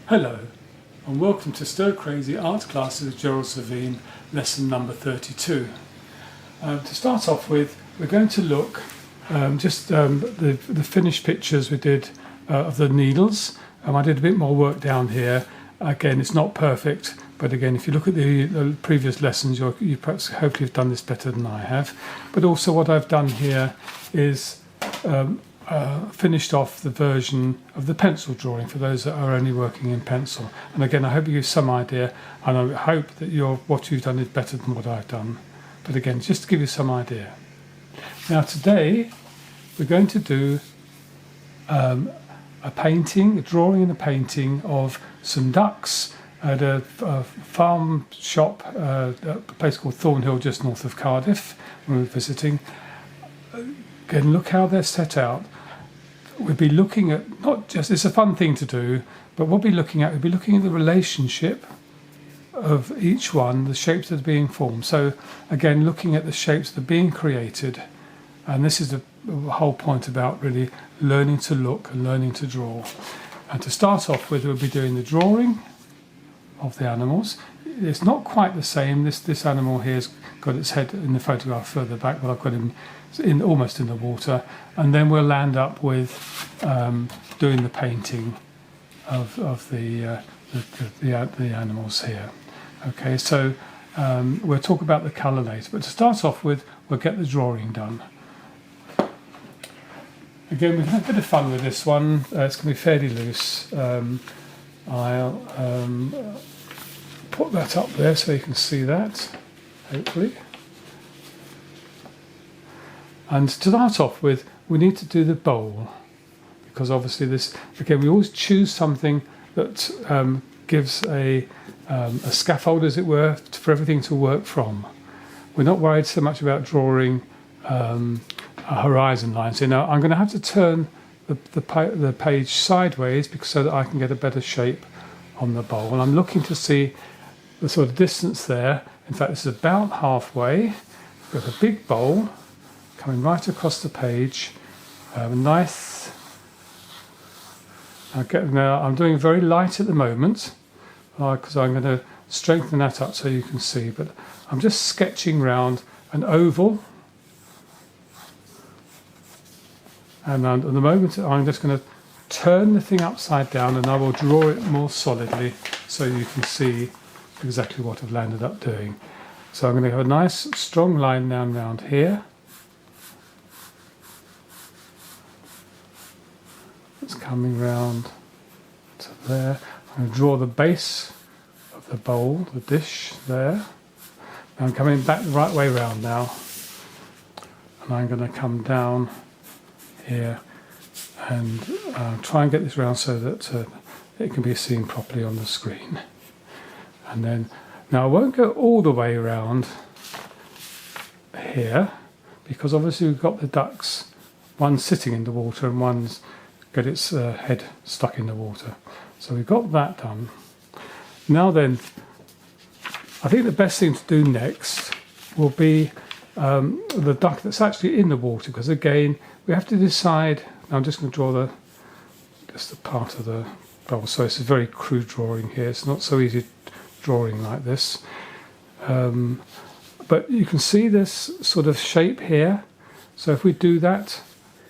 Hello and welcome to Stir Crazy Art Classes with Gerald Savine, lesson number 32. To start off with, we're going to look the finished pictures we did of the needles. I did a bit more work down here. Again, it's not perfect, but again, if you look at the previous lessons, you perhaps hopefully have done this better than I have. But also what I've done here is finished off the version of the pencil drawing for those that are only working in pencil. And again, I hope you give some idea, and I hope that what you've done is better than what I've done. But again, just to give you some idea. Now today, we're going to do a drawing and a painting of some ducks at a farm shop, a place called Thornhill, just north of Cardiff, when we were visiting. Again, look how they're set out. We'll be looking at, not just, it's a fun thing to do, but we'll be looking at the relationship of each one, the shapes that are being formed. So again, looking at the shapes that are being created, and this is the whole point about really learning to look and learning to draw. And to start off with, we'll be doing the drawing of the animals. It's not quite the same. This animal here's got its head in the photograph further back, but I've got him almost in the water, and then we'll land up with doing the painting of the animals here. Okay, so we'll talk about the colour later, but to start off with, we'll get the drawing done. Again, we've had a bit of fun with this one. It's going to be fairly loose. I'll put that up there so you can see that, hopefully. And to start off with, we need to do the bowl, because obviously this, again, we always choose something that gives a scaffold, as it were, for everything to work from. We're not worried so much about drawing a horizon line. So now I'm going to have to turn the page sideways so that I can get a better shape on the bowl. And I'm looking to see the sort of distance there. In fact, this is about halfway. We've got a big bowl coming right across the page. Nice. Now I'm doing very light at the moment because I'm going to strengthen that up so you can see. But I'm just sketching round an oval. And at the moment, I'm just going to turn the thing upside down, and I will draw it more solidly so you can see exactly what I've landed up doing. So I'm going to have a nice strong line down round here. It's coming round to there. I'm going to draw the base of the bowl, the dish there. I'm coming back the right way round now. And I'm going to come down here and try and get this round so that it can be seen properly on the screen. And then, now I won't go all the way around here, because obviously we've got the ducks, one sitting in the water and one's got its head stuck in the water. So we've got that done. Now then, I think the best thing to do next will be the duck that's actually in the water, because again, we have to decide. I'm just going to draw just the part of the bowl. So it's a very crude drawing here. It's not so easy drawing like this. But you can see this sort of shape here. So if we do that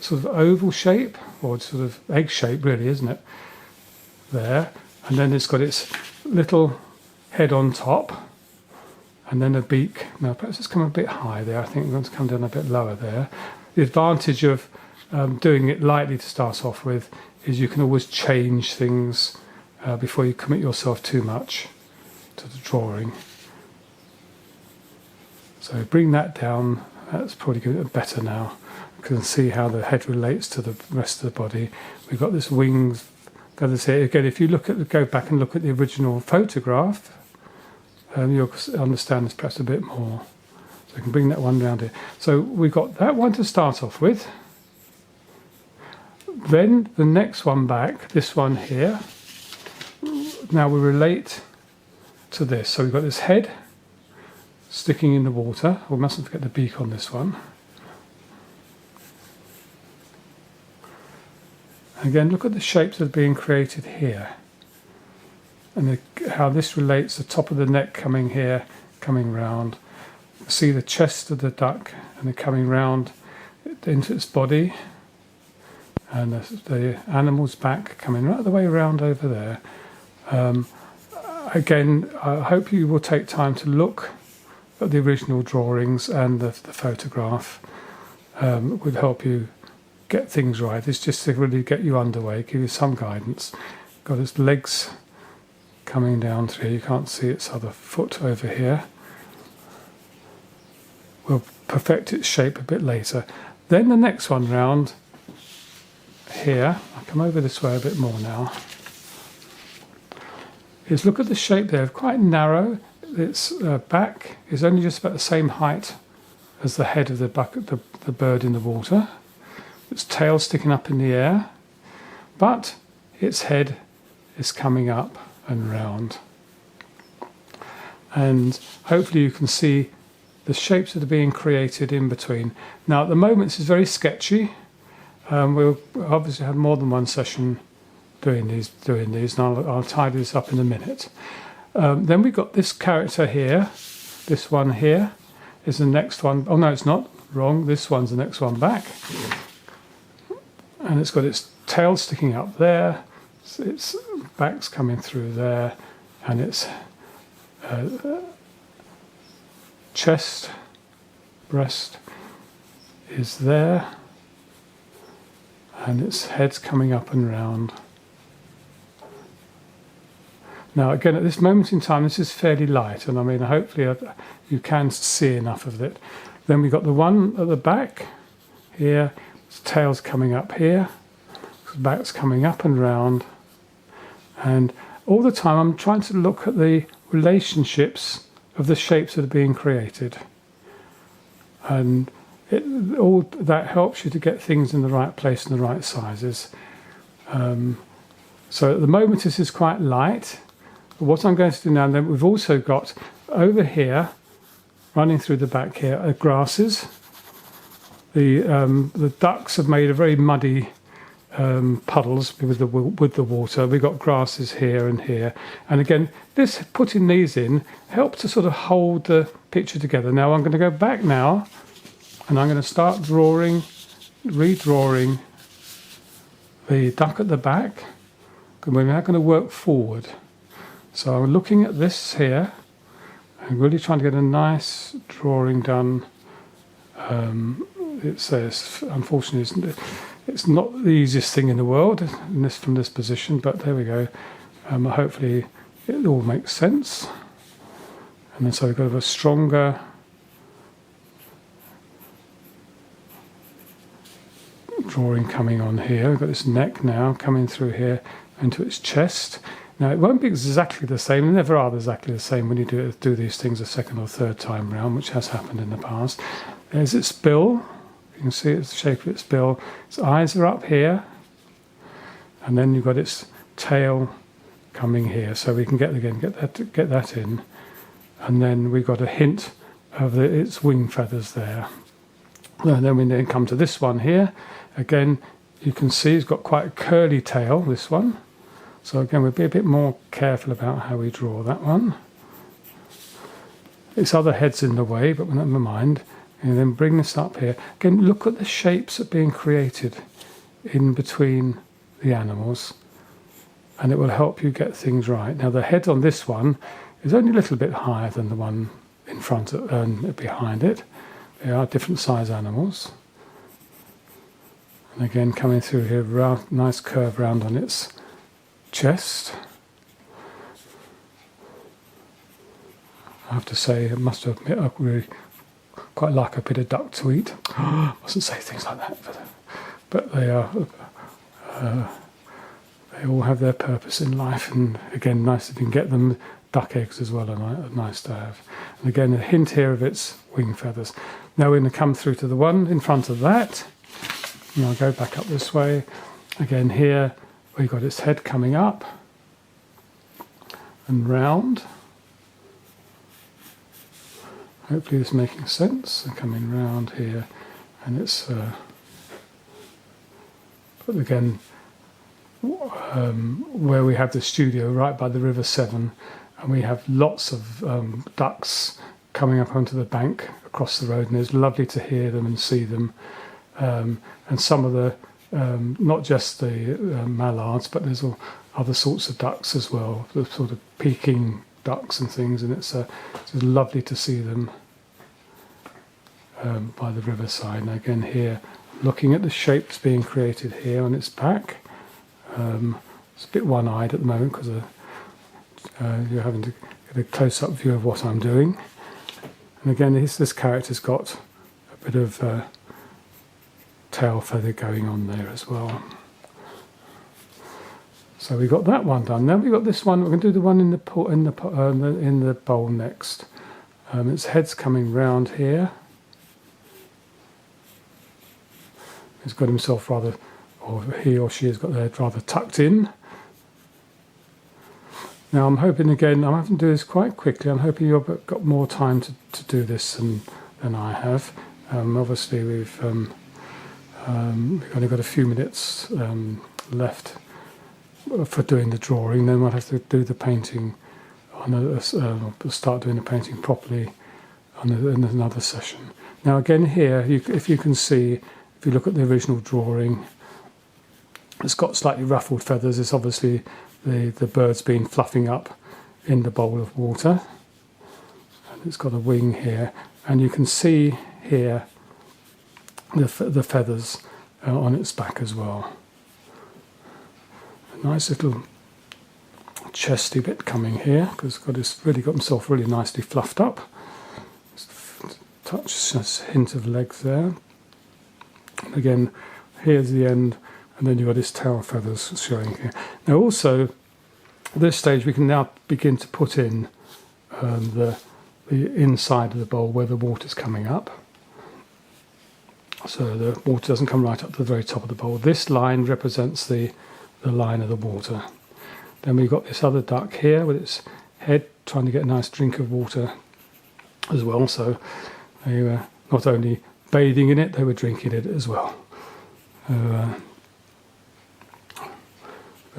sort of oval shape, or sort of egg shape really, isn't it? There. And then it's got its little head on top, and then a beak. Now perhaps it's come a bit high there. I think I'm going to come down a bit lower there. The advantage of doing it lightly to start off with is you can always change things before you commit yourself too much to the drawing. So bring that down. That's probably getting better now. You can see how the head relates to the rest of the body. We've got this wings feathers here. Again, if you go back and look at the original photograph, you'll understand this perhaps a bit more. So we can bring that one round here. So we've got that one to start off with. Then the next one back, this one here. Now we relate to this. So we've got this head sticking in the water. We mustn't forget the beak on this one. Again, look at the shapes that are being created here. and how this relates, the top of the neck coming here, coming round. See the chest of the duck and they're coming round into its body, and the animal's back coming right the way around over there. Again, I hope you will take time to look at the original drawings and the photograph. It would help you get things right. It's just to really get you underway, give you some guidance. Got its legs coming down through. You can't see its other foot over here. We'll perfect its shape a bit later. Then the next one round here, I'll come over this way a bit more now, is look at the shape there, quite narrow. Its back is only just about the same height as the head of the bird in the water. Its tail sticking up in the air, but its head is coming up and round. And hopefully you can see the shapes that are being created in between. Now at the moment this is very sketchy. We'll obviously have more than one session doing these, and I'll tidy this up in a minute. Then we've got this character here. This one here is the next one. Oh no, it's not. Wrong. This one's the next one back. And it's got its tail sticking up there. Its back's coming through there, and its chest, breast is there, and its head's coming up and round. Now again, at this moment in time, this is fairly light, and I mean hopefully you can see enough of it. Then we've got the one at the back here, its tail's coming up here, its back's coming up and round, and all the time I'm trying to look at the relationships of the shapes that are being created, and all that helps you to get things in the right place and the right sizes. So at the moment this is quite light. But what I'm going to do now, then we've also got over here, running through the back here, are grasses. The ducks have made a very muddy puddles with the water. We've got grasses here and here, and again this putting these in helps to sort of hold the picture together. Now I'm going to go back now, and I'm going to start redrawing the duck at the back, and we're now going to work forward. So I'm looking at this here and really trying to get a nice drawing done. It says, unfortunately, it's not the easiest thing in the world from this position, but there we go. Hopefully it all makes sense. And then so we've got a stronger drawing coming on here. We've got this neck now coming through here into its chest. Now it won't be exactly the same, they never are exactly the same when you do these things a second or third time round, which has happened in the past. There's its bill. You can see it's the shape of its bill. Its eyes are up here, and then you've got its tail coming here. So we can get that in, and then we've got a hint of its wing feathers there. And then we then come to this one here. Again, you can see it's got quite a curly tail, this one. So again, we'll be a bit more careful about how we draw that one. Its other head's in the way, but never mind. And then bring this up here. Again, look at the shapes that are being created in between the animals, and it will help you get things right. Now the head on this one is only a little bit higher than the one in front and behind it. They are different size animals. And again, coming through here, nice curve round on its chest. I have to say, I must admit, I really quite like a bit of duck to eat. I mustn't say things like that, but they are. They all have their purpose in life, and again, nice if you can get them. Duck eggs as well are nice to have. And again, a hint here of its wing feathers. Now we're going to come through to the one in front of that, and I'll go back up this way. Again, here we've got its head coming up and round. Hopefully this is making sense. And coming round here, and it's but again, where we have the studio right by the River Severn, and we have lots of ducks coming up onto the bank across the road, and it's lovely to hear them and see them. And some of the, not just the mallards, but there's all other sorts of ducks as well, the sort of Peking ducks and things, and it's lovely to see them by the riverside. And again here, looking at the shapes being created here on its back. It's a bit one-eyed at the moment because you're having to get a close-up view of what I'm doing. And again, this character's got a bit of tail feather going on there as well. So we got that one done. Now we've got this one. We're going to do the one in the bowl next. Its head's coming round here. He's got himself rather, or he or she has got their head rather tucked in. Now I'm hoping again, I'm having to do this quite quickly. I'm hoping you've got more time to do this than I have. Obviously we've only got a few minutes left for doing the drawing. Then we'll have to do the painting, start doing the painting properly in another session. Now again here, if you can see, if you look at the original drawing, it's got slightly ruffled feathers. It's obviously the bird's been fluffing up in the bowl of water. And it's got a wing here. And you can see here the feathers on its back as well. A nice little chesty bit coming here, because it's really got himself really nicely fluffed up. Touch, just a hint of legs there. And again, here's the end, and then you've got his tail feathers showing here. Now also, at this stage we can now begin to put in the inside of the bowl where the water's coming up. So the water doesn't come right up to the very top of the bowl. This line represents the line of the water. Then we've got this other duck here with its head trying to get a nice drink of water as well. So they were not only bathing in it, they were drinking it as well. We've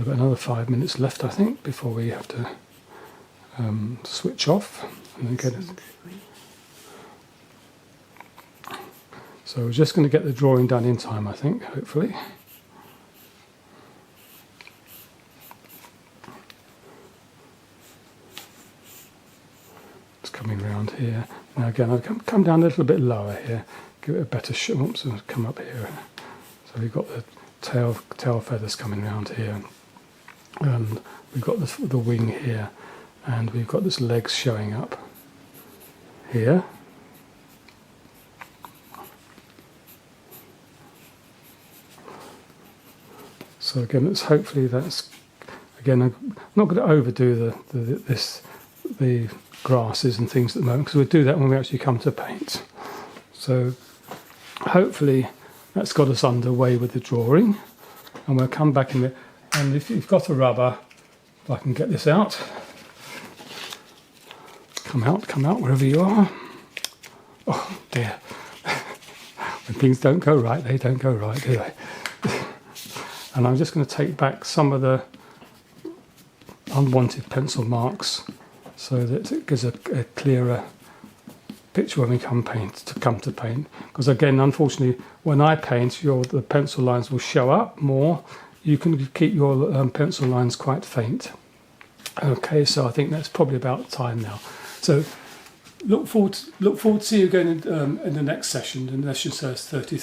got another 5 minutes left, I think, before we have to switch off and then get it. So we're just going to get the drawing done in time, I think, hopefully. It's coming round here. Now again, I'll come down a little bit lower here, give it a better shot. Oops, and come up here. So we've got the tail feathers coming round here, and we've got the wing here, and we've got this legs showing up here. So again, it's hopefully that's, again, I'm not going to overdo the grasses and things at the moment, because we'll do that when we actually come to paint. So hopefully that's got us underway with the drawing, and we'll come back in there. And if you've got a rubber, if I can get this out, come out wherever you are. Oh dear, when things don't go right, they don't go right, do they? And I'm just going to take back some of the unwanted pencil marks so that it gives a clearer picture when we come to paint. Because again, unfortunately, when I paint, the pencil lines will show up more. You can keep your pencil lines quite faint. Okay, so I think that's probably about time now. So look forward to see you again in the next session. The session says 33.